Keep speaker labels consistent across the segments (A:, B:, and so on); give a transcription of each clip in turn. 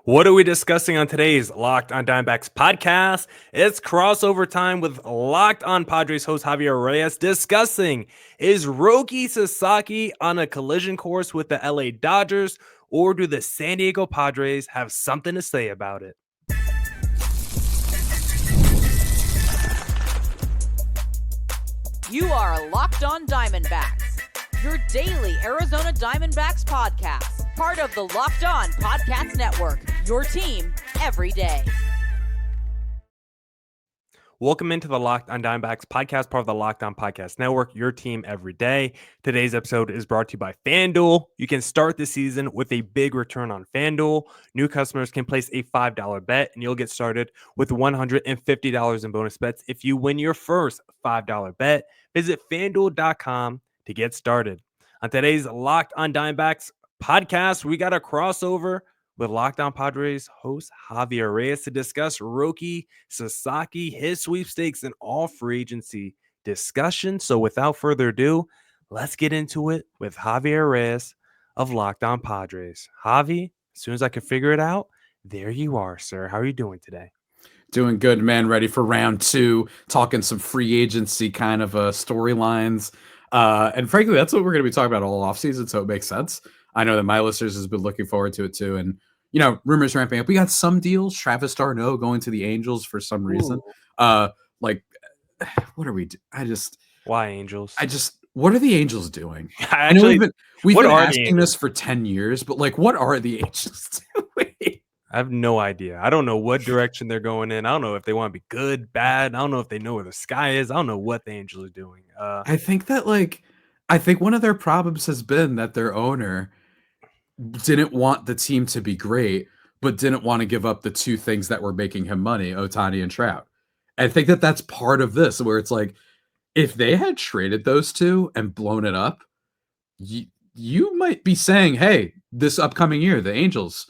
A: What are we discussing on today's Locked on Diamondbacks podcast? It's crossover time with Locked on Padres host Javier Reyes discussing, is Roki Sasaki on a collision course with the LA Dodgers, or do the San Diego Padres have something to say about it?
B: You are Locked on Diamondbacks, your daily Arizona Diamondbacks podcast, part of the Locked on Podcast Network, your team every day.
A: Welcome into the Locked on Diamondbacks podcast, part of the Locked on Podcast Network, your team every day. Today's episode is brought to you by FanDuel. You can start the season with a big return on FanDuel. New customers can place a $5 bet, and you'll get started with $150 in bonus bets if you win your first $5 bet. Visit FanDuel.com to get started. On today's Locked on Diamondbacks podcast, we got a crossover with Locked on Padres host Javier Reyes to discuss Roki Sasaki, his sweepstakes, and all free agency discussion. So without further ado, let's get into it with Javier Reyes of Locked on Padres. Javi, as soon as I could figure it out, there you are, sir. How are you doing today?
C: Doing good, man. Ready for round two, talking some free agency kind of storylines. And frankly, that's what we're going to be talking about all offseason, so it makes sense. I know that my listeners has been looking forward to it too. And, you know, rumors ramping up. We got some deals. Travis d'Arnaud going to the Angels for some reason. What are we
A: Why Angels?
C: What are the Angels doing?
A: I know
C: we've been asking this for 10 years, but like, what are the Angels doing?
A: I have no idea. I don't know what direction they're going in. I don't know if they want to be good, bad. I don't know if they know where the sky is. I don't know what the Angels are doing.
C: I think one of their problems has been that their owner didn't want the team to be great, but didn't want to give up the two things that were making him money, Ohtani and Trout. I think that that's part of this, where it's like, if they had traded those two and blown it up, you might be saying, hey, this upcoming year, the Angels,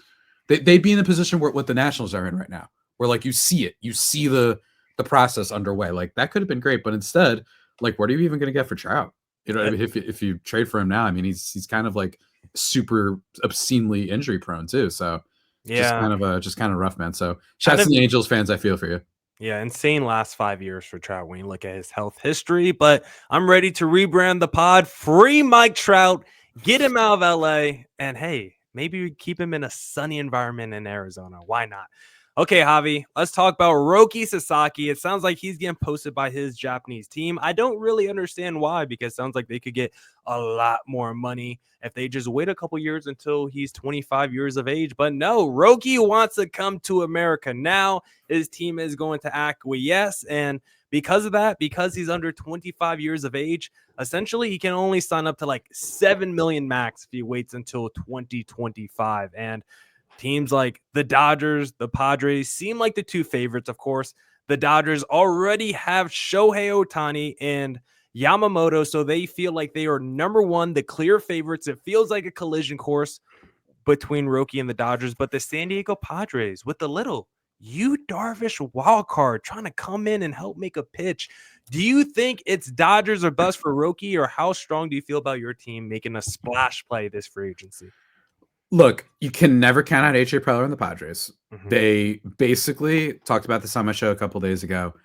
C: they'd be in the position where what the Nationals are in right now, where like you see the process underway. Like that could have been great, but instead, like, what are you even going to get for Trout? You know, if you trade for him now, I mean, he's kind of like super obscenely injury prone too. So
A: yeah,
C: just kind of rough, man. So shout out to the Angels fans. I feel for you.
A: Yeah, insane last 5 years for Trout when you look at his health history. But I'm ready to rebrand the pod. Free Mike Trout. Get him out of LA. And hey, maybe we keep him in a sunny environment in Arizona. Why not? Okay, Javi, let's talk about Roki Sasaki. It sounds like he's getting posted by his Japanese team. I don't really understand why, because it sounds like they could get a lot more money if they just wait a couple years until he's 25 years of age. But no, Roki wants to come to America now. His team is going to acquiesce. And because of that, because he's under 25 years of age, essentially he can only sign up to like $7 million max if he waits until 2025. And teams like the Dodgers, the Padres seem like the two favorites, of course. The Dodgers already have Shohei Ohtani and Yamamoto, so they feel like they are number one, the clear favorites. It feels like a collision course between Roki and the Dodgers, but the San Diego Padres with the little Yu Darvish wild card trying to come in and help make a pitch. Do you think it's Dodgers or bust for Roki, or how strong do you feel about your team making a splash play this free agency?
C: Look, you can never count out AJ Preller and the Padres.
A: Mm-hmm.
C: They basically talked about this on my show a couple days ago.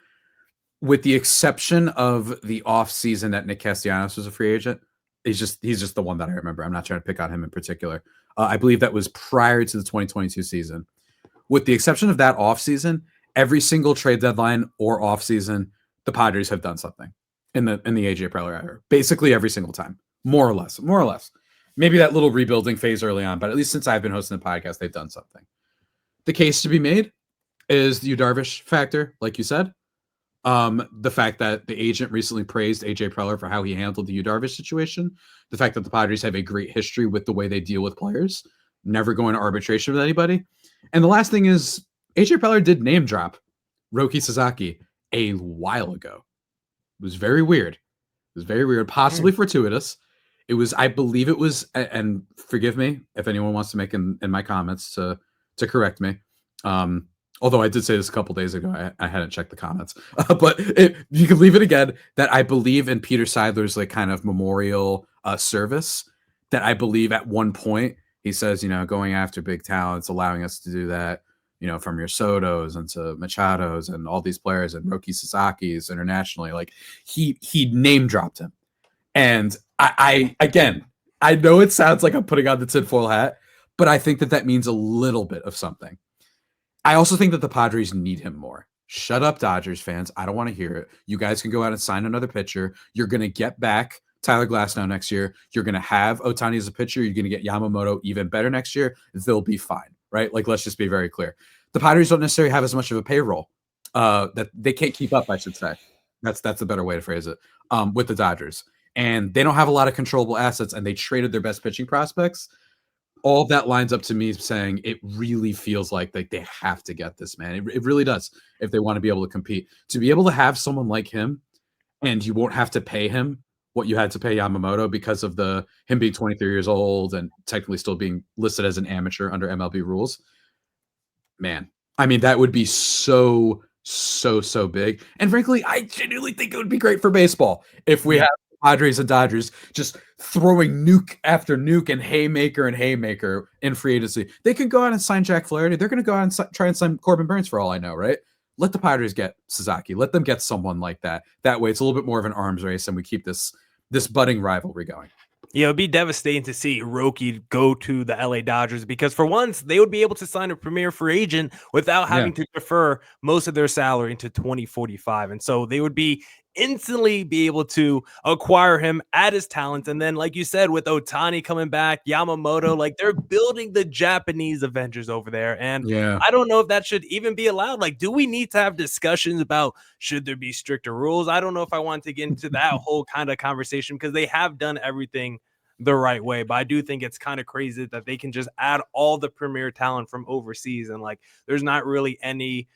C: With the exception of the offseason that Nick Castellanos was a free agent, he's just the one that I remember. I'm not trying to pick on him in particular. I believe that was prior to the 2022 season. With the exception of that offseason, every single trade deadline or offseason, the Padres have done something in the AJ Preller era. Basically every single time, more or less. Maybe that little rebuilding phase early on, but at least since I've been hosting the podcast, they've done something. The case to be made is the Yu Darvish factor, like you said. The fact that the agent recently praised AJ Preller for how he handled the Yu Darvish situation. The fact that the Padres have a great history with the way they deal with players, never going to arbitration with anybody. And the last thing is AJ Preller did name drop Roki Sasaki a while ago. It was very weird. Possibly fortuitous. It was, I believe it was, and forgive me if anyone wants to make in my comments to correct me. Although I did say this a couple days ago, I hadn't checked the comments. But you can leave it again, that I believe in Peter Seidler's like kind of memorial service, that I believe at one point he says, going after big talents, allowing us to do that, from your Sotos and to Machados and all these players and Roki Sasaki's internationally. Like he name dropped him. And I again, I know it sounds like I'm putting on the tinfoil hat, but I think that means a little bit of something. I also think that the Padres need him more. Shut up, Dodgers fans. I don't want to hear it. You guys can go out and sign another pitcher. You're going to get back Tyler Glasnow next year. You're going to have Ohtani as a pitcher. You're going to get Yamamoto even better next year. They'll be fine, right? Like, let's just be very clear. The Padres don't necessarily have as much of a payroll that they can't keep up, I should say. That's a better way to phrase it, with the Dodgers. And they don't have a lot of controllable assets, and they traded their best pitching prospects. All of that lines up to me saying it really feels like they have to get this man. It really does if they want to be able to compete. To be able to have someone like him, and you won't have to pay him what you had to pay Yamamoto because of him being 23 years old and technically still being listed as an amateur under MLB rules. Man, I mean, that would be so big. And frankly, I genuinely think it would be great for baseball if we have Padres and Dodgers just throwing nuke after nuke and haymaker in free agency. They could go out and sign Jack Flaherty. They're going to go out and try and sign Corbin Burns for all I know, right? Let the Padres get Sasaki. Let them get someone like that. That way, it's a little bit more of an arms race, and we keep this budding rivalry going.
A: Yeah, it would be devastating to see Roki go to the LA Dodgers because for once, they would be able to sign a premier free agent without having to defer most of their salary into 2045. And so they would be instantly be able to acquire him at his talent. And then, like you said, with Ohtani coming back, Yamamoto, like they're building the Japanese Avengers over there. And I don't know if that should even be allowed. Like, do we need to have discussions about should there be stricter rules? I don't know if I want to get into that whole kind of conversation because they have done everything the right way. But I do think it's kind of crazy that they can just add all the premier talent from overseas. And like, there's not really any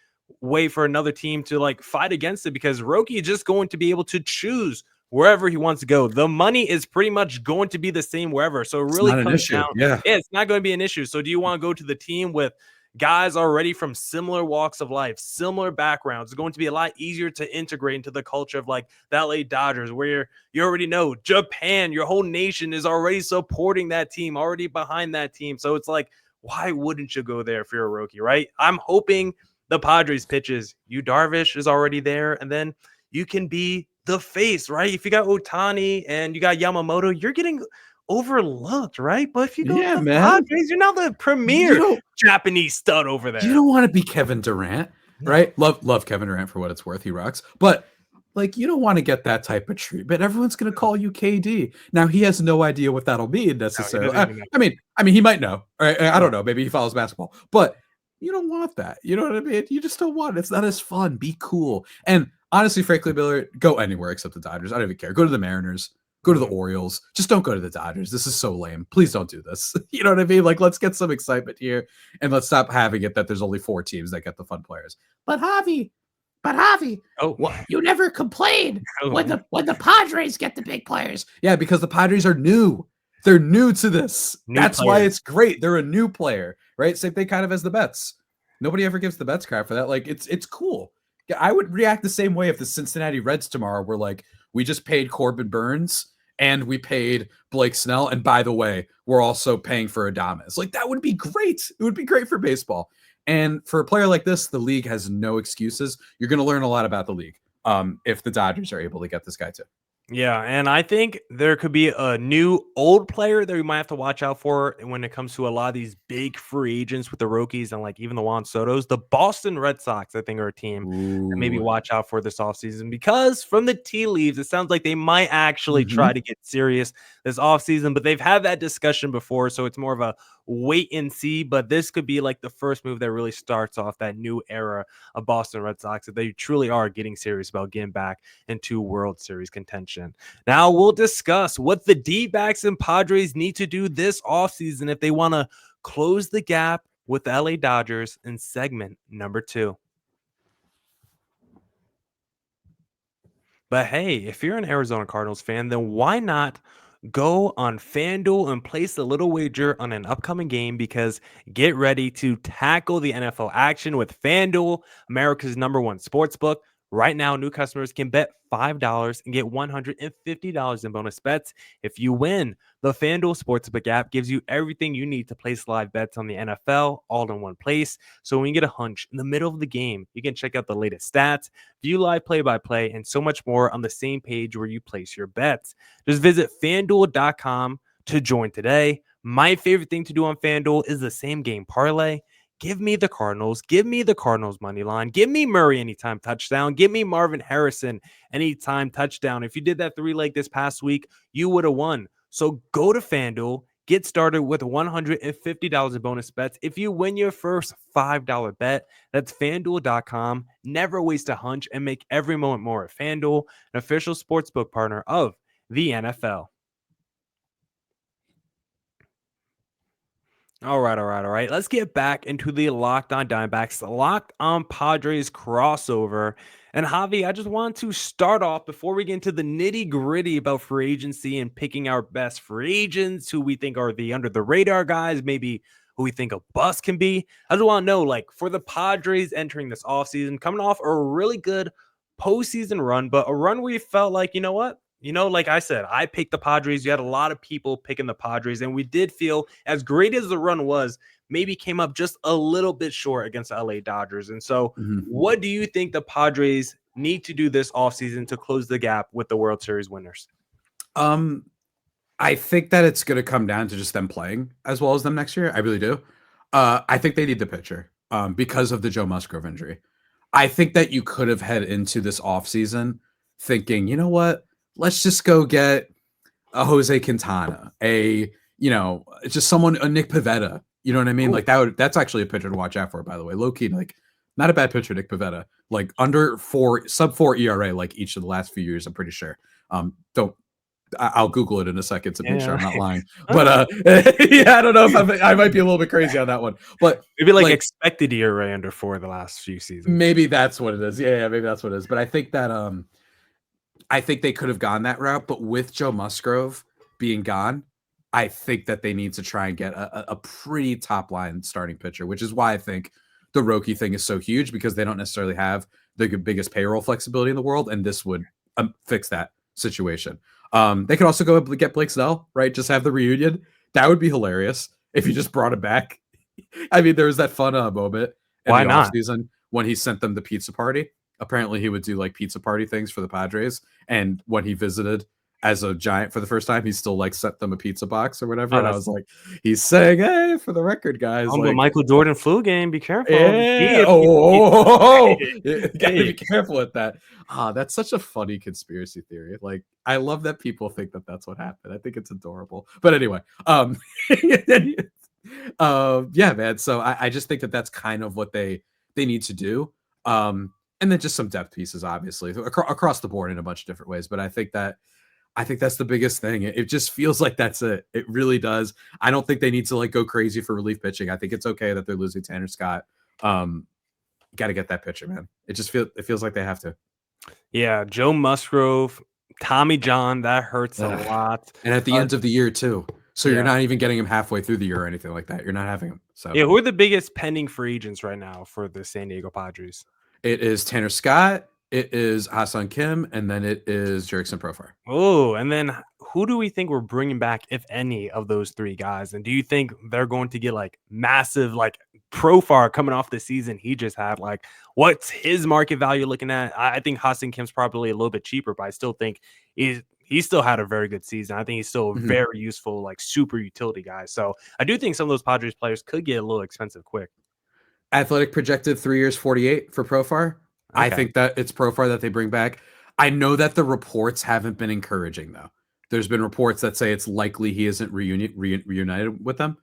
A: way for another team to like fight against it because Roki is just going to be able to choose wherever he wants to go. The money is pretty much going to be the same wherever. So it really comes down. Yeah, it's not going to be an issue. So do you want to go to the team with guys already from similar walks of life, similar backgrounds? It's going to be a lot easier to integrate into the culture of like the LA Dodgers, where you already know Japan, your whole nation is already supporting that team, already behind that team. So it's like, why wouldn't you go there if you're a Roki, right? I'm hoping the Padres pitches. Yu Darvish is already there, and then you can be the face, right? If you got Ohtani and you got Yamamoto, you're getting overlooked, right? But if you go to the Padres, you're now the premier Japanese stud over there.
C: You don't want to be Kevin Durant, right? Love Kevin Durant for what it's worth. He rocks. But like, you don't want to get that type of treatment. Everyone's going to call you KD. Now, he has no idea what that'll mean necessarily. No, I mean, he might know. Right? I don't know. Maybe he follows basketball. But you don't want that. You know what I mean? You just don't want it. It's not as fun. Be cool. And honestly, frankly, Miller, go anywhere except the Dodgers. I don't even care. Go to the Mariners. Go to the Orioles. Just don't go to the Dodgers. This is so lame. Please don't do this. You know what I mean? Like, let's get some excitement here, and let's stop having it that there's only 4 teams that get the fun players. But Javi, you never complain when the Padres get the big players. Yeah, because the Padres are new. They're new to this. That's why it's great. They're a new player, right? Same thing kind of as the Mets. Nobody ever gives the Mets crap for that. Like, it's cool. I would react the same way if the Cincinnati Reds tomorrow were like, we just paid Corbin Burns and we paid Blake Snell. And by the way, we're also paying for Adames. Like, that would be great. It would be great for baseball. And for a player like this, the league has no excuses. You're going to learn a lot about the league if the Dodgers are able to get this guy too.
A: Yeah, and I think there could be a new old player that we might have to watch out for when it comes to a lot of these big free agents with the Rockies and like even the Juan Sotos. The Boston Red Sox, I think, are a team that maybe watch out for this offseason because from the tea leaves, it sounds like they might actually try to get serious this offseason, but they've had that discussion before, so it's more of a wait and see. But this could be like the first move that really starts off that new era of Boston Red Sox, that they truly are getting serious about getting back into World Series contention. Now we'll discuss what the D-backs and Padres need to do this offseason if they want to close the gap with the LA Dodgers in segment number 2. But hey, if you're an Arizona Cardinals fan, then why not go on FanDuel and place a little wager on an upcoming game, because get ready to tackle the NFL action with FanDuel, America's #1 sportsbook. Right now, new customers can bet $5 and get $150 in bonus bets if you win. The FanDuel Sportsbook app gives you everything you need to place live bets on the NFL all in one place. So when you get a hunch in the middle of the game, you can check out the latest stats, view live play-by-play, and so much more on the same page where you place your bets. Just visit FanDuel.com to join today. My favorite thing to do on FanDuel is the same game parlay. Give me the Cardinals. Give me the Cardinals money line. Give me Murray anytime touchdown. Give me Marvin Harrison anytime touchdown. If you did that 3-leg this past week, you would have won. So go to FanDuel. Get started with $150 in bonus bets. If you win your first $5 bet, that's FanDuel.com. Never waste a hunch and make every moment more at FanDuel, an official sportsbook partner of the NFL. All right. Let's get back into the Locked On Diamondbacks, the Locked On Padres crossover. And Javi, I just want to start off before we get into the nitty gritty about free agency and picking our best free agents, who we think are the under the radar guys, maybe who we think a bust can be. I just want to know, like, for the Padres entering this offseason, coming off a really good postseason run, but a run where you felt like, you know what? Like I said, I picked the Padres. You had a lot of people picking the Padres, and we did feel, as great as the run was, maybe came up just a little bit short against the LA Dodgers. And so what do you think the Padres need to do this offseason to close the gap with the World Series winners?
C: I think that it's going to come down to just them playing as well as them next year. I really do. I think they need the pitcher because of the Joe Musgrove injury. I think that you could have head into this offseason thinking, you know what? Let's just go get a Jose Quintana, just someone, a Nick Pivetta. You know what I mean? Ooh. Like that's actually a pitcher to watch out for, by the way. Low key, like not a bad pitcher, Nick Pivetta. Like under sub 4 ERA, like each of the last few years, I'm pretty sure. I'll Google it in a second to make sure I'm not lying. But I don't know if I might be a little bit crazy on that one. But
A: maybe like expected ERA under 4 the last few seasons.
C: Maybe that's what it is. Yeah, maybe that's what it is. But I think that I think they could have gone that route, but with Joe Musgrove being gone, I think that they need to try and get a pretty top line starting pitcher, which is why I think the Roki thing is so huge, because they don't necessarily have the biggest payroll flexibility in the world, and this would fix that situation. They could also go get Blake Snell, right? Just have the reunion. That would be hilarious if you just brought him back. I mean, there was that fun moment in the offseason when he sent them the pizza party. Apparently he would do like pizza party things for the Padres. And when he visited as a Giant for the first time, he still like sent them a pizza box or whatever. And I was like, he's saying, hey, for the record, guys.
A: On the Michael Jordan flu game, be careful.
C: Yeah. You gotta be careful with that. That's such a funny conspiracy theory. Like, I love that people think that that's what happened. I think it's adorable. But anyway, yeah, man. So I just think that that's kind of what they need to do. And then just some depth pieces, obviously, across the board in a bunch of different ways. But I think that's the biggest thing. It just feels like that's it. It really does. I don't think they need to like go crazy for relief pitching. I think it's okay that they're losing Tanner Scott. Got to get that pitcher, man. It feels like they have to.
A: Yeah, Joe Musgrove, Tommy John, that hurts a lot.
C: And at the end of the year too. So you're not even getting him halfway through the year or anything like that. You're not having him. So
A: yeah, who are the biggest pending free agents right now for the San Diego Padres?
C: It is Tanner Scott, it is Ha-Seong Kim, and then it is Jurickson Profar.
A: Oh, and then who do we think we're bringing back, if any, of those 3 guys? And do you think they're going to get like massive, like Profar coming off the season he just had? Like, what's his market value looking at? I think Ha-Seong Kim's probably a little bit cheaper, but I still think he still had a very good season. I think he's still a very useful, like super utility guy. So I do think some of those Padres players could get a little expensive quick.
C: Athletic projected 3 years, 48 for Profar. Okay. I think that it's Profar that they bring back. I know that the reports haven't been encouraging, though. There's been reports that say it's likely he isn't reunited with them.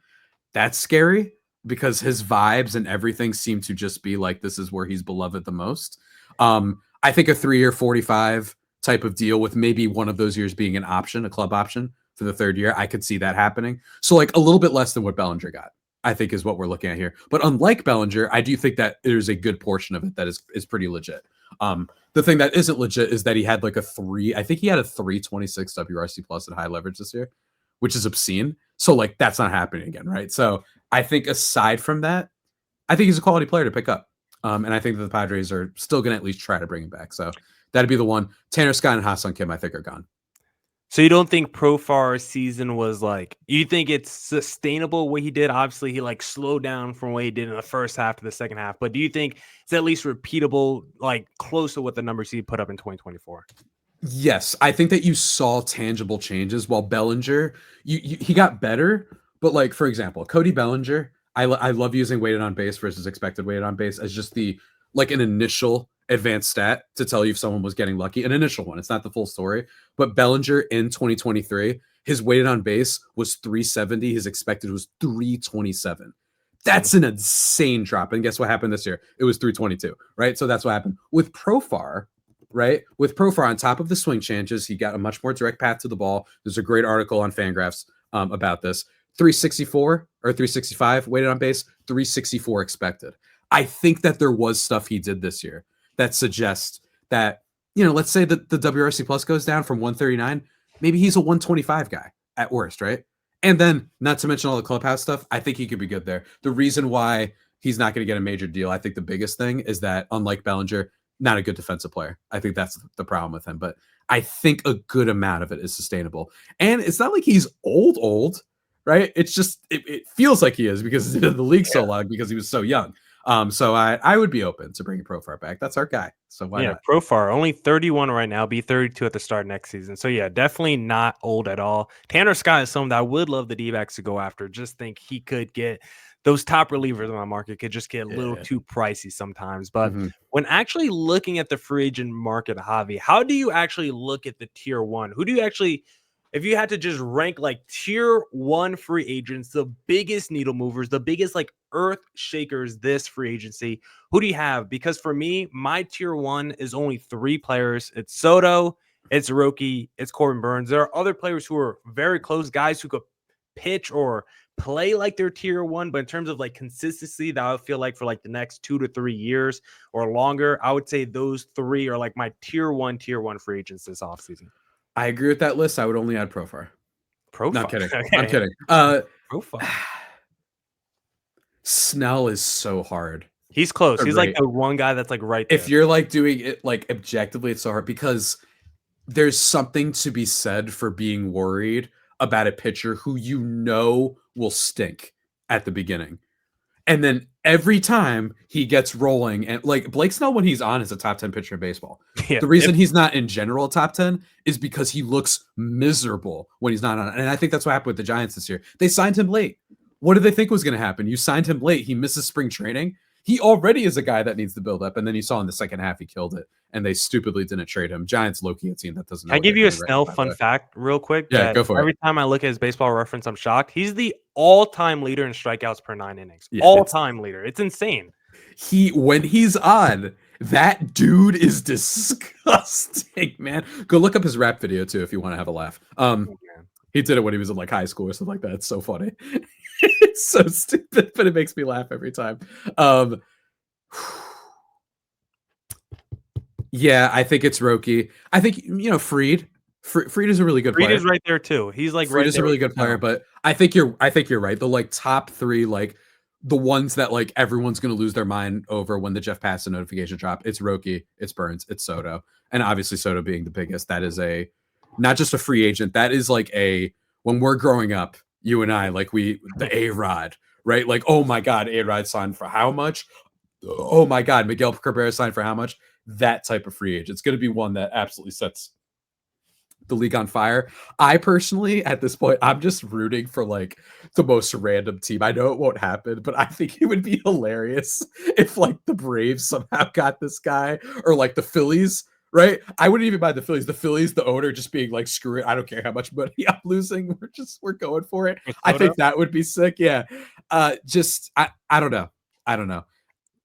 C: That's scary because his vibes and everything seem to just be like this is where he's beloved the most. I think a 3-year, 45 type of deal with maybe one of those years being an option, a club option for the 3rd year, I could see that happening. So like a little bit less than what Bellinger got, I think is what we're looking at here. But unlike Bellinger, I do think that there's a good portion of it that is pretty legit. The thing that isn't legit is that he had like I think he had a 326 WRC plus at high leverage this year, which is obscene. So like that's not happening again, right? So I think aside from that, I think he's a quality player to pick up. And I think that the Padres are still going to at least try to bring him back. So that'd be the one. Tanner Scott and Ha-Seong Kim, I think, are gone.
A: So you don't think Profar's season was like, you think it's sustainable what he did? Obviously, he like slowed down from what he did in the first half to the second half. But do you think it's at least repeatable, like close to what the numbers he put up in 2024?
C: Yes, I think that you saw tangible changes while Bellinger, he got better. But like, for example, Cody Bellinger, I love using weighted on base versus expected weighted on base as just the like an initial advanced stat to tell you if someone was getting lucky. An initial one. It's not the full story. But Bellinger in 2023, his weighted on base was 370. His expected was 327. That's an insane drop. And guess what happened this year? It was 322, right? So that's what happened. With Profar, right? With Profar on top of the swing changes, he got a much more direct path to the ball. There's a great article on Fangraphs about this. 364 or 365 weighted on base, 364 expected. I think that there was stuff he did this year that suggests that, you know, let's say that the WRC plus goes down from 139. Maybe he's a 125 guy at worst, right? And then, not to mention all the clubhouse stuff, I think he could be good there. The reason why he's not going to get a major deal, I think the biggest thing is that, unlike Bellinger, not a good defensive player. I think that's the problem with him. But I think a good amount of it is sustainable. And it's not like he's old, right? It's just, it feels like he is because he's been in the league so long because he was so young. So I would be open to bringing Profar back. That's our guy. So why not?
A: Profar, only 31 right now, be 32 at the start next season. So yeah, definitely not old at all. Tanner Scott is someone that I would love the D-backs to go after. Just think he could get those top relievers on the market could just get a little too pricey sometimes. But when actually looking at the free agent market, Javi, how do you actually look at the tier one? Who do you actually, if you had to just rank like tier one free agents, the biggest needle movers, the biggest like earth shakers this free agency, who do you have? Because for me, my tier one is only 3 players. It's Soto, it's Roki, it's Corbin Burns. There are other players who are very close, guys who could pitch or play like they're tier one, but in terms of like consistency, that I would feel like for like the next 2 to 3 years or longer, I would say those 3 are like my tier one free agents this offseason.
C: I agree with that list. I would only add Profar. No, I'm kidding.
A: Okay.
C: I'm kidding.
A: Profar.
C: Snell is so hard.
A: He's close. He's like the one guy that's like right there.
C: If you're like doing it like objectively, it's so hard because there's something to be said for being worried about a pitcher who you know will stink at the beginning. And then every time he gets rolling, and like Blake Snell, when he's on, is a top 10 pitcher in baseball. The reason he's not in general top 10 is because he looks miserable when he's not on. And I think that's what happened with the Giants this year. They signed him late. What did they think was going to happen? You signed him late. He misses spring training. He already is a guy that needs to build up. And then you saw in the second half, he killed it. And they stupidly didn't trade him. Giants low-key a team that doesn't know.
A: I give you a Snell fun fact real quick.
C: Yeah, go for it.
A: Every time I look at his baseball reference, I'm shocked. He's the all-time leader in strikeouts per 9 innings.
C: Yeah,
A: all-time leader. It's insane.
C: When he's on, that dude is disgusting, man. Go look up his rap video too if you want to have a laugh. He did it when he was in like high school or something like that. It's so funny. It's so stupid, but it makes me laugh every time. Yeah, I think it's Roki. I think, you know, Fried is a really good player.
A: Fried is right there too. He's like
C: Fried is a really good player, but I think you're right. The like top 3, like the ones that like everyone's going to lose their mind over when the Jeff Passan notification drop. It's Roki, it's Burns, it's Soto. And obviously Soto being the biggest, that is not just a free agent. That is like when we're growing up, you and I, like the A-Rod, right? Like, oh my God, A-Rod signed for how much? Oh my God, Miguel Cabrera signed for how much? That type of free agent. It's going to be one that absolutely sets the league on fire. I personally, at this point, I'm just rooting for like the most random team. I know it won't happen, but I think it would be hilarious if like the Braves somehow got this guy, or like the Phillies, right? I wouldn't even buy the Phillies. The Phillies, the owner just being like, screw it. I don't care how much money I'm losing. We're going for it. I think that would be sick. Yeah. I don't know.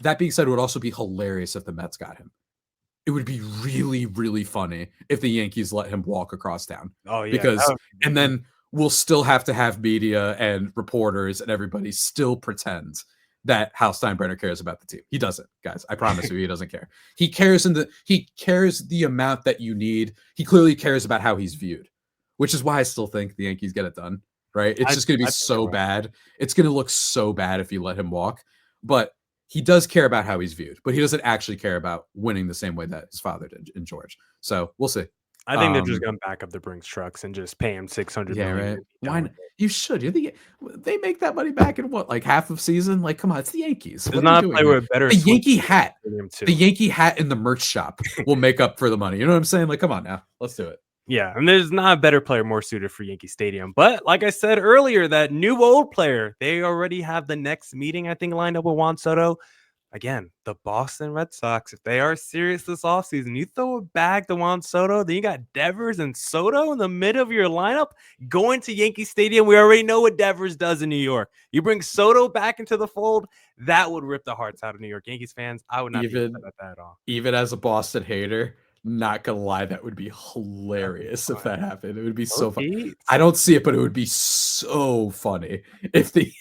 C: That being said, it would also be hilarious if the Mets got him. It would be really, really funny if the Yankees let him walk across town.
A: Oh, yeah.
C: Because, and then we'll still have to have media and reporters and everybody still pretend that Hal Steinbrenner cares about the team. He doesn't, guys. I promise you, he doesn't care. He cares the amount that you need. He clearly cares about how he's viewed, which is why I still think the Yankees get it done, right? It's just going to be so bad. It's going to look so bad if you let him walk. But he does care about how he's viewed, but he doesn't actually care about winning the same way that his father did in George. So we'll see.
A: I think they're just going to back up the Brinks trucks and just pay him $600 million.
C: Right. Why not? You should. They make that money back in what, like half of season? Like, come on, it's the Yankees.
A: There's not a player with better.
C: The Yankee hat. The Yankee hat in the merch shop will make up for the money. You know what I'm saying? Like, come on now, let's do it.
A: Yeah, and there's not a better player more suited for Yankee Stadium. But like I said earlier, that new old player, they already have the next meeting, I think, lined up with Juan Soto. Again, the Boston Red Sox, if they are serious this offseason, you throw a bag to Juan Soto, then you got Devers and Soto in the middle of your lineup going to Yankee Stadium. We already know what Devers does in New York. You bring Soto back into the fold, that would rip the hearts out of New York Yankees fans. I would not be upset at that at all.
C: Even as a Boston hater, not gonna lie, that would be hilarious if that happened. It would be so fun. I don't see it, but it would be so funny if they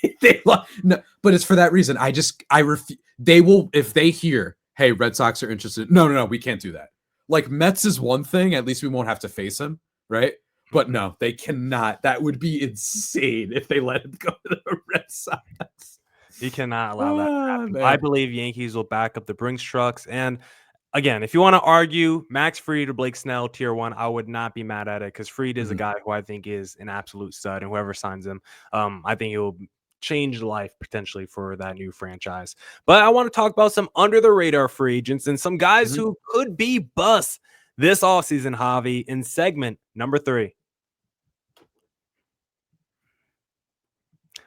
C: no. But it's for that reason. I refuse. They will, if they hear, hey, Red Sox are interested. No, we can't do that. Like Mets is one thing. At least we won't have to face him, right? But no, they cannot. That would be insane if they let him go to the Red Sox.
A: You cannot allow that to happen. I believe Yankees will back up the Brinks trucks. And again, if you want to argue Max Fried or Blake Snell tier 1, I would not be mad at it because Fried is a guy who I think is an absolute stud, and whoever signs him, I think it will change life potentially for that new franchise. But I want to talk about some under the radar free agents and some guys who could be busts this offseason, Javi, in segment number 3.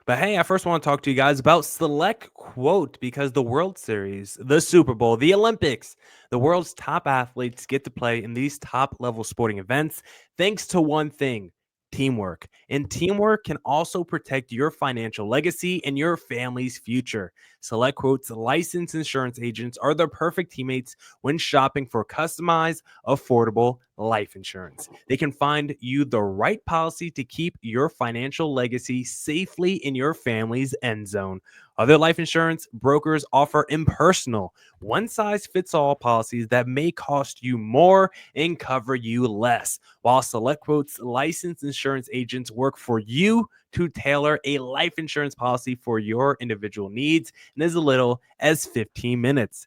A: But hey, I first want to talk to you guys about Select Quote, because the World Series, the Super Bowl, the Olympics, the world's top athletes get to play in these top level sporting events thanks to one thing: teamwork. And teamwork can also protect your financial legacy and your family's future. Select Quote's licensed insurance agents are the perfect teammates when shopping for customized, affordable life insurance. They can find you the right policy to keep your financial legacy safely in your family's end zone. Other life insurance brokers offer impersonal, one-size-fits-all policies that may cost you more and cover you less, while Select Quote's licensed insurance agents work for you to tailor a life insurance policy for your individual needs in as little as 15 minutes.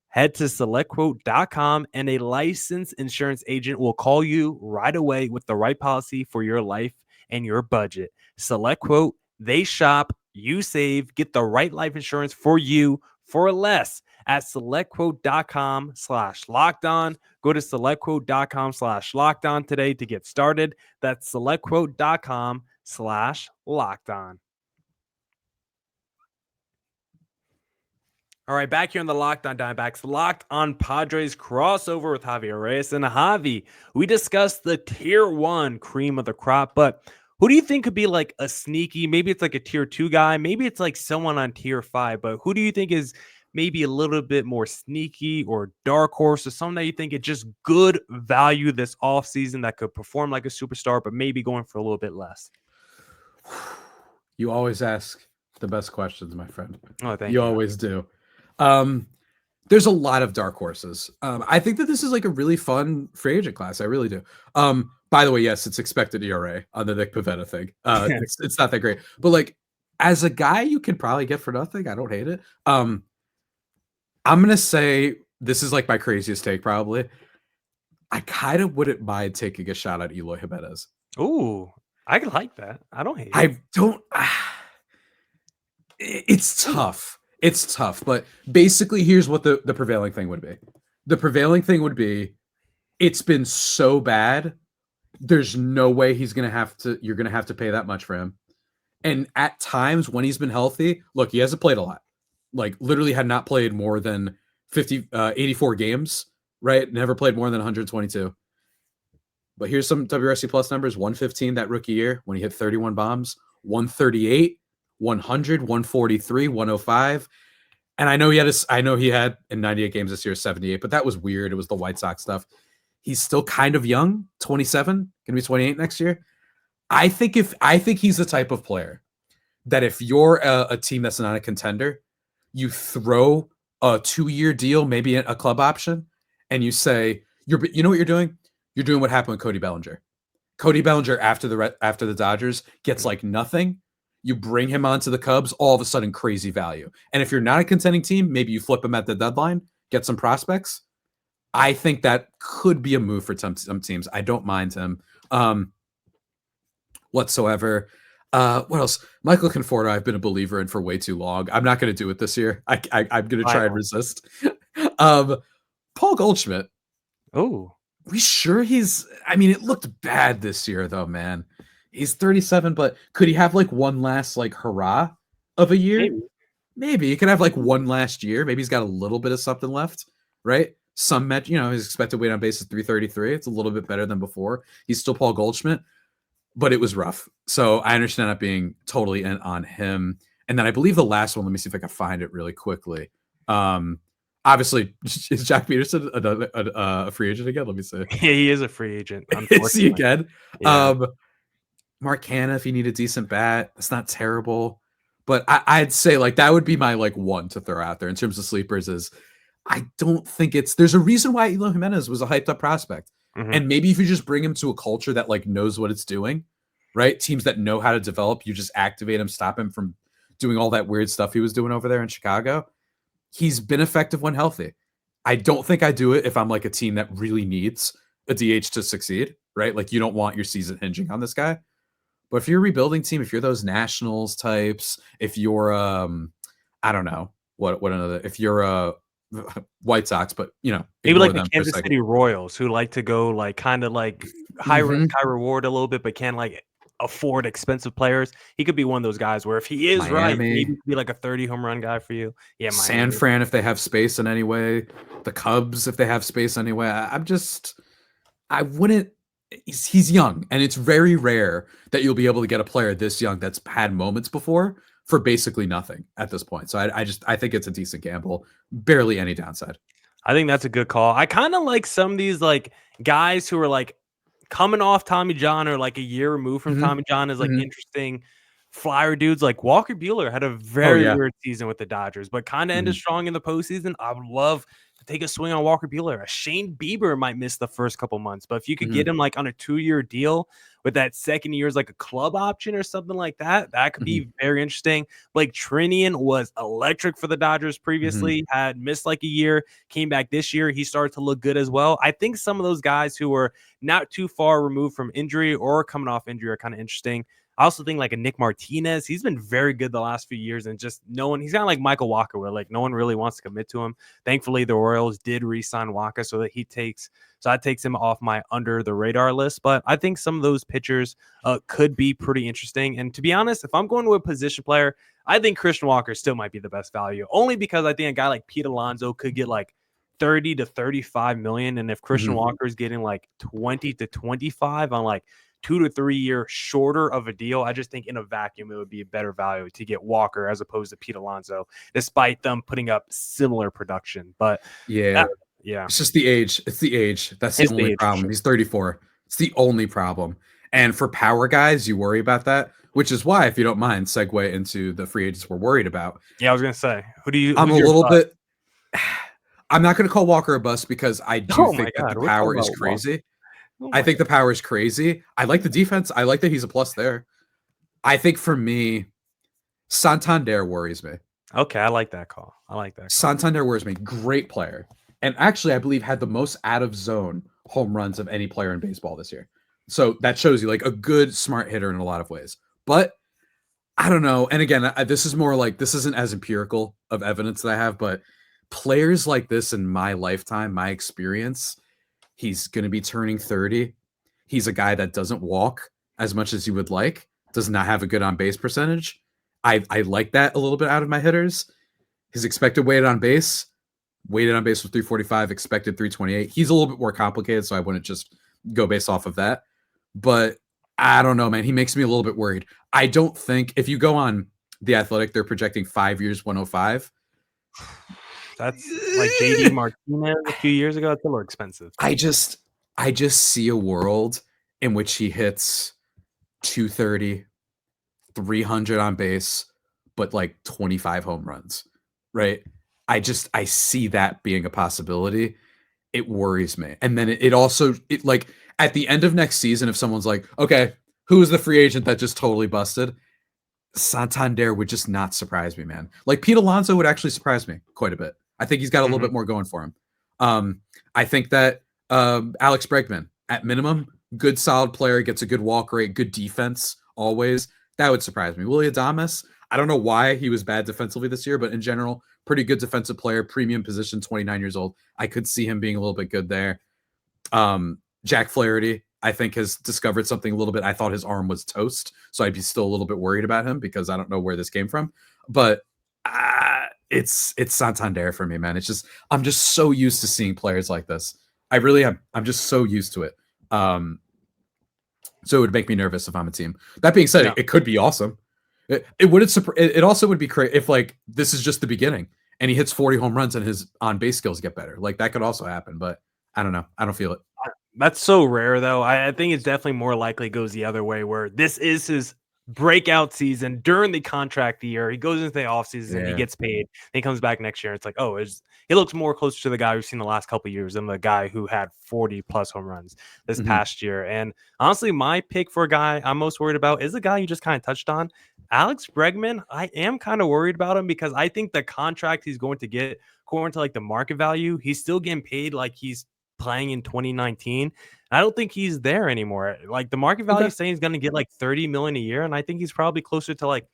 A: Head to selectquote.com and a licensed insurance agent will call you right away with the right policy for your life and your budget. Select Quote, they shop, you save, get the right life insurance for you for less at selectquote.com/lockedon. Go to selectquote.com/lockedon today to get started. That's selectquote.com/lockedon. All right, back here on the Locked On Diamondbacks, Locked On Padres crossover with Javier Reyes. And Javi, we discussed the tier 1 cream of the crop, but who do you think could be like a sneaky, maybe it's like a tier 2 guy, maybe it's like someone on tier 5, but who do you think is maybe a little bit more sneaky or dark horse, or someone that you think is just good value this offseason that could perform like a superstar, but maybe going for a little bit less?
C: You always ask the best questions, my friend.
A: Oh, thank you.
C: You always do. There's a lot of dark horses. I think that this is like a really fun free agent class. I really do. By the way, yes, it's expected ERA on the Nick Pivetta thing. It's not that great, but like as a guy you can probably get for nothing. I don't hate it. I'm going to say this is like my craziest take. Probably. I kind of wouldn't mind taking a shot at Eloy Jimenez.
A: Ooh, I like that. I don't hate it.
C: I don't. It's tough. It's tough, but basically here's what the prevailing thing would be. The prevailing thing would be, it's been so bad, there's no way you're going to have to pay that much for him. And at times when he's been healthy, look, he hasn't played a lot. Like literally had not played more than 84 games, right? Never played more than 122. But here's some WRC plus numbers: 115 that rookie year when he hit 31 bombs, 138, 100, 143, 105. And I know he had in 98 games this year 78, but that was weird. It was the White Sox stuff. He's still kind of young, 27, gonna be 28 next year. I think he's the type of player that if you're a team that's not a contender, you throw a 2-year deal, maybe a club option, and you say, you know what you're doing? You're doing what happened with Cody Bellinger. Cody Bellinger after the Dodgers gets like nothing. You bring him onto the Cubs, all of a sudden crazy value. And if you're not a contending team, maybe you flip him at the deadline, get some prospects. I think that could be a move for some teams. I don't mind him whatsoever. What else? Michael Conforto, I've been a believer in for way too long. I'm not going to do it this year. I'm going to try and resist. Paul Goldschmidt.
A: Oh,
C: we sure it looked bad this year though, man. He's 37, but could he have like one last like hurrah of a year? Maybe he could have like one last year. Maybe he's got a little bit of something left, right? Some his expected weight on base is 333. It's a little bit better than before. He's still Paul Goldschmidt, but it was rough. So I understand not being totally in on him. And then I believe the last one, let me see if I can find it really quickly. Obviously, is Jack Peterson a free agent again? Let me see.
A: Yeah, he is a free agent.
C: Is he again?
A: Yeah.
C: Mark Canha, if you need a decent bat, it's not terrible. But I'd say like that would be my like one to throw out there in terms of sleepers. Is I don't think there's a reason why Eloy Jimenez was a hyped up prospect.
A: Mm-hmm.
C: And maybe if you just bring him to a culture that like knows what it's doing, right? Teams that know how to develop, you just activate him, stop him from doing all that weird stuff he was doing over there in Chicago. He's been effective when healthy. I don't think I do it if I'm like a team that really needs a DH to succeed, right? Like you don't want your season hinging on this guy. But if you're a rebuilding team, if you're those Nationals types, if you're I don't know what another, if you're a White Sox, but
A: maybe like the Kansas City Royals who like to go like kind of like high risk, high reward a little bit, but can like afford expensive players. He could be one of those guys where if he is
C: Miami,
A: right, maybe he could be like a 30 home run guy for you. Yeah, Miami.
C: San Fran if they have space in any way, the Cubs if they have space anyway. I wouldn't. He's young, and it's very rare that you'll be able to get a player this young that's had moments before for basically nothing at this point. So I think it's a decent gamble. Barely any downside.
A: I think that's a good call. I kind of like some of these like guys who are like coming off Tommy John or like a year removed from Tommy John is like interesting flyer dudes. Like Walker Buehler had a very weird season with the Dodgers, but kind of ended strong in the postseason. I would love to take a swing on Walker Buehler. A Shane Bieber might miss the first couple months, but if you could get him like on a 2-year deal with that second year is like a club option or something like that, that could be very interesting. Blake Trinian was electric for the Dodgers previously, had missed like a year, came back this year. He started to look good as well. I think some of those guys who were not too far removed from injury or coming off injury are kind of interesting. I also think like a Nick Martinez, he's been very good the last few years, and just no one, he's kind of like Michael Wacha where like no one really wants to commit to him. Thankfully, the Royals did re-sign Wacha so that that takes him off my under the radar list. But I think some of those pitchers could be pretty interesting. And to be honest, if I'm going to a position player, I think Christian Walker still might be the best value, only because I think a guy like Pete Alonso could get like 30 to 35 million. And if Christian Walker is getting like 20 to 25 on like 2 to 3 year shorter of a deal, I just think in a vacuum it would be a better value to get Walker as opposed to Pete Alonso, despite them putting up similar production. But
C: it's just the age. It's the age. That's the only problem. Sure. He's 34. It's the only problem. And for power guys, you worry about that, which is why, if you don't mind, segue into the free agents we're worried about.
A: Yeah, I was gonna say,
C: I'm a little bit. I'm not going to call Walker a bust because I do think that the power is crazy. I think the power is crazy. I like the defense. I like that he's a plus there. I think for me, Santander worries me.
A: Okay, I like that call.
C: Santander worries me. Great player. And actually, I believe had the most out of zone home runs of any player in baseball this year. So that shows you like a good, smart hitter in a lot of ways. But I don't know. And again, this is more like, this isn't as empirical of evidence that I have, but players like this in my lifetime, my experience, he's going to be turning 30. He's a guy that doesn't walk as much as you would like, does not have a good on base percentage. I like that a little bit out of my hitters. His expected weighted on base was 345, expected 328. He's a little bit more complicated, so I wouldn't just go based off of that. But I don't know, man. He makes me a little bit worried. I don't think if you go on The Athletic, they're projecting 5 years, 105.
A: That's like JD Martinez a few years ago. It's a little expensive.
C: I just see a world in which he hits 230, 300 on base, but like 25 home runs, right? I see that being a possibility. It worries me. And then it also like at the end of next season, if someone's like, okay, who is the free agent that just totally busted? Santander would just not surprise me, man. Like Pete Alonso would actually surprise me quite a bit. I think he's got a little bit more going for him. I think that Alex Bregman, at minimum, good solid player, gets a good walk rate, good defense always. That would surprise me. Willie Adames, I don't know why he was bad defensively this year, but in general, pretty good defensive player, premium position, 29 years old. I could see him being a little bit good there. Jack Flaherty, I think, has discovered something a little bit. I thought his arm was toast, so I'd be still a little bit worried about him because I don't know where this came from. But it's Santander for me, man. It's just I'm just so used to seeing players like this. I really am. I'm just so used to it. So it would make me nervous if I'm a team. That being said, it could be awesome. It also would be great if like this is just the beginning and he hits 40 home runs and his on base skills get better. Like that could also happen, but I don't know. I don't feel it.
A: That's so rare, though. I think it's definitely more likely goes the other way, where this is his breakout season during the contract year. He goes into the offseason, he gets paid, he comes back next year. It's like, oh, he looks more closer to the guy we've seen the last couple of years than the guy who had 40 plus home runs this past year. And honestly, my pick for a guy I'm most worried about is the guy you just kind of touched on, Alex Bregman. I am kind of worried about him because I think the contract he's going to get, according to like the market value, he's still getting paid like he's playing in 2019. I don't think he's there anymore. Like the market value is saying he's going to get like 30 million a year, and I think he's probably closer to like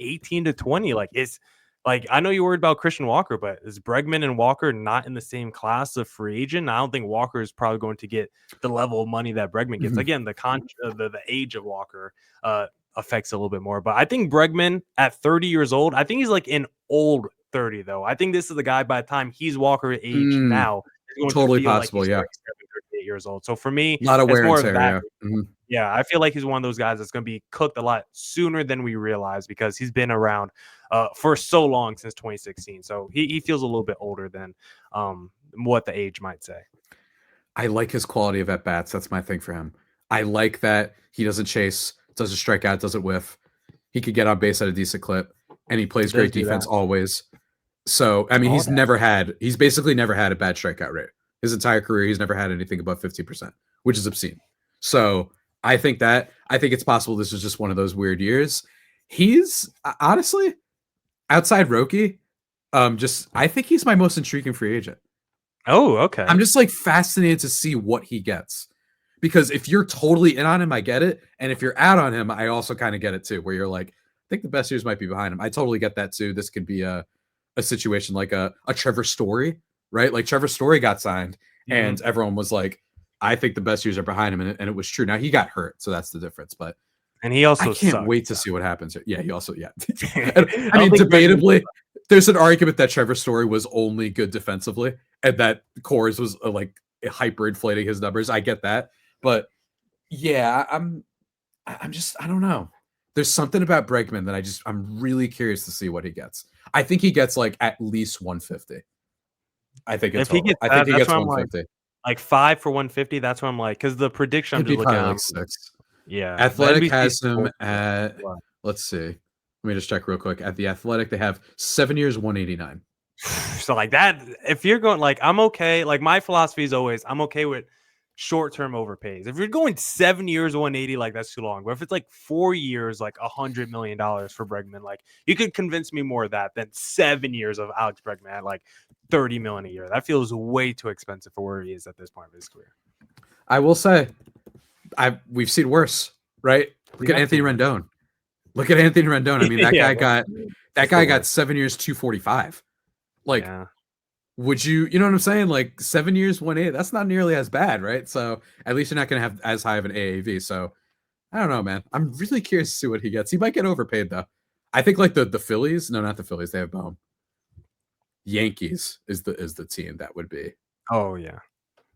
A: 18 to 20. Like it's like I know you're worried about Christian Walker, but is Bregman and Walker not in the same class of free agent? I don't think Walker is probably going to get the level of money that Bregman gets. Again, the age of Walker affects a little bit more, but I think Bregman at 30 years old, I think he's like an old 30 though. I think this is the guy by the time he's Walker age now.
C: Totally possible,
A: like
C: yeah.
A: 38 years old. So for me,
C: a lot of wear and tear,
A: that. Yeah, I feel like he's one of those guys that's going to be cooked a lot sooner than we realize because he's been around for so long since 2016. So he feels a little bit older than what the age might say.
C: I like his quality of at bats. That's my thing for him. I like that he doesn't chase, doesn't strike out, doesn't whiff. He could get on base at a decent clip, and he plays great defense always. So, I mean, he's basically never had a bad strikeout rate. His entire career, he's never had anything above 50%, which is obscene. So I think it's possible this is just one of those weird years. He's honestly, outside Roki, I think he's my most intriguing free agent.
A: Oh, okay.
C: I'm just like fascinated to see what he gets. Because if you're totally in on him, I get it. And if you're out on him, I also kind of get it too, where you're like, I think the best years might be behind him. I totally get that too. This could be a situation like a Trevor Story, right? Like Trevor Story got signed and everyone was like, I think the best years are behind him. And it was true. Now he got hurt. So that's the difference. But
A: and he also
C: I can't wait to see what happens. Yeah, he also, I
A: mean,
C: debatably, there's an argument that Trevor Story was only good defensively and that Coors was like hyper inflating his numbers. I get that. But yeah, I'm just, I don't know. There's something about Bregman that I'm really curious to see what he gets. I think he gets like at least 150. I think he gets 150.
A: Like 5 for 150. That's what I'm like, because the prediction I'm just looking at
C: like 6.
A: Yeah,
C: Athletic has him at. Let's see. Let me just check real quick. At the Athletic, they have 7 years, 189.
A: So like that, if you're going like, I'm okay. Like my philosophy is always, I'm okay with short-term overpays. If you're going 7 years, 180, like that's too long. But if it's like 4 years, like $100 million for Bregman, like you could convince me more of that than 7 years of Alex Bregman at like $30 million a year. That feels way too expensive for where he is at this point of his career.
C: I will say, we've seen worse, right? Look at Anthony Rendon. I mean, that guy got 7 years, 245. Like, would you know what I'm saying? Like 7 years, 180, that's not nearly as bad, right? So at least you're not going to have as high of an AAV. So I don't know, man. I'm really curious to see what he gets. He might get overpaid though. I think like the Phillies, no, not the Phillies. They have Bohm. Yankees is the team that would be.
A: Oh yeah.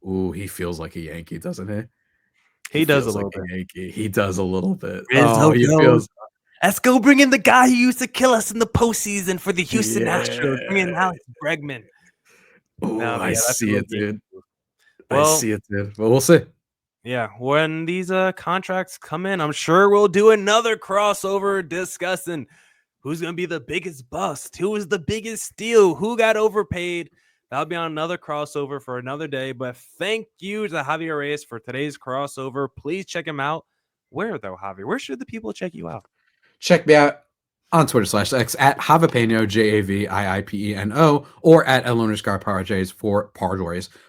C: Ooh, he feels like a Yankee, doesn't he?
A: He does a little bit.
C: Yankee. He does a little bit.
A: He feels. Let's go bring in the guy who used to kill us in the postseason for the Houston Astros. Bring in Alex Bregman.
C: Oh, I see it, dude. I see it, dude. Well, we'll see.
A: Yeah, when these contracts come in, I'm sure we'll do another crossover discussing who's going to be the biggest bust, who is the biggest steal, who got overpaid. That'll be on another crossover for another day. But thank you to Javier Reyes for today's crossover. Please check him out. Where though, Javier? Where should the people check you out?
C: Check me out on Twitter/X at Javapeno, JAVIIPENO, or at El_Padres for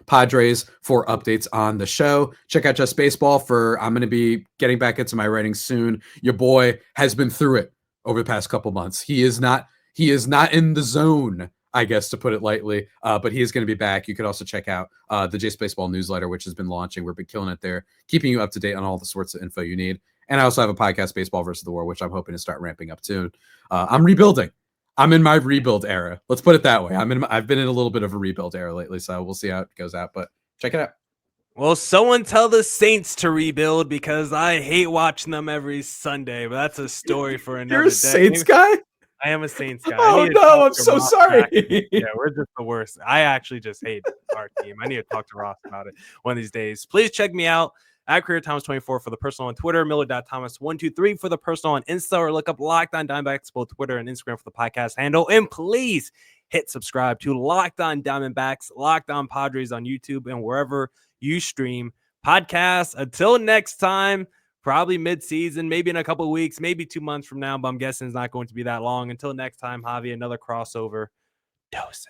C: Padres for updates on the show. Check out Just Baseball I'm going to be getting back into my writing soon. Your boy has been through it over the past couple months. He is not in the zone, I guess, to put it lightly, but he is going to be back. You could also check out the Just Baseball newsletter, which has been launching. We've been killing it there, keeping you up to date on all the sorts of info you need. And I also have a podcast, Baseball versus the War, which I'm hoping to start ramping up soon. I'm rebuilding. I'm in my rebuild era. Let's put it that way. I've been in a little bit of a rebuild era lately, so we'll see how it goes out. But check it out.
A: Well, someone tell the Saints to rebuild because I hate watching them every Sunday. But that's a story for another
C: You're a
A: day.
C: Saints guy?
A: I am a Saints guy.
C: Oh no, I'm so sorry.
A: Yeah, we're just the worst. I actually just hate our team. I need to talk to Ross about it one of these days. Please check me out at CareerThomas24 for the personal on Twitter, Miller.Thomas123 for the personal on Insta, or look up Locked On Diamondbacks, both Twitter and Instagram for the podcast handle. And please hit subscribe to Locked On Diamondbacks, Locked On Padres on YouTube, and wherever you stream podcasts. Until next time, probably mid-season, maybe in a couple of weeks, maybe 2 months from now, but I'm guessing it's not going to be that long. Until next time, Javi, another crossover. Doses.